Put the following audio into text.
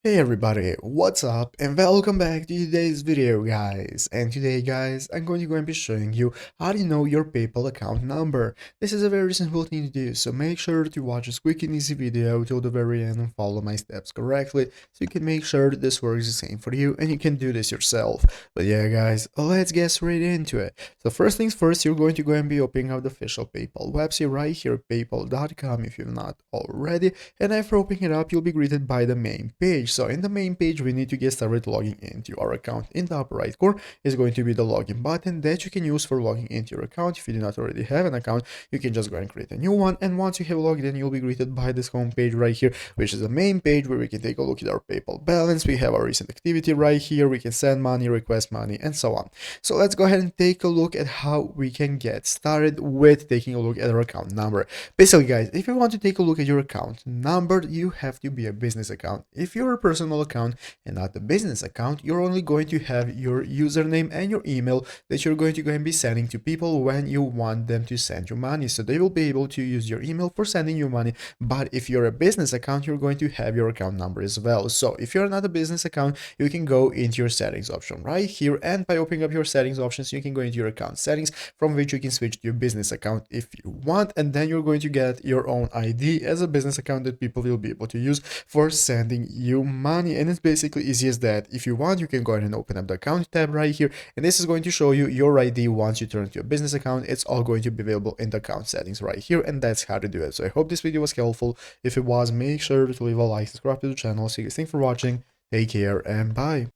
Hey everybody, what's up and welcome back to today's video guys. And today guys, I'm going to be showing you how to know your PayPal account number. This is a very simple thing to do, so make sure to watch this quick and easy video till the very end and follow my steps correctly so you can make sure that this works the same for you and you can do this yourself. But yeah guys, let's get straight into it. So first things first, you're going to go and be opening up the official PayPal website right here, paypal.com if you've not already. And after opening it up, you'll be greeted by the main page. So in the main page, we need to get started logging into our account. In the upper right corner is going to be the login button that you can use for logging into your account. If you do not already have an account, you can just go and create a new one. And once you have logged in, you'll be greeted by this home page right here, which is the main page where we can take a look at our PayPal balance. We have our recent activity right here. We can send money, request money, and so on. So let's go ahead and take a look at how we can get started with taking a look at our account number. Basically, guys, if you want to take a look at your account number, you have to be a business account. If you're a personal account and not a business account, you're only going to have your username and your email that you're going to go and be sending to people when you want them to send you money. So they will be able to use your email for sending you money. But if you're a business account, you're going to have your account number as well. So if you're not a business account, you can go into your settings option right here. And by opening up your settings options, you can go into your account settings, from which you can switch to your business account if you want. And then you're going to get your own ID as a business account that people will be able to use for sending you money. And it's basically easy as that. If you want, you can go ahead and open up the account tab right here, and this is going to show you your ID. Once you turn to your business account, it's all going to be available in the account settings right here, and that's how to do it. So I hope this video was helpful. If it was, make sure to leave a like, subscribe to the channel. So you guys, thanks for watching, take care, and bye.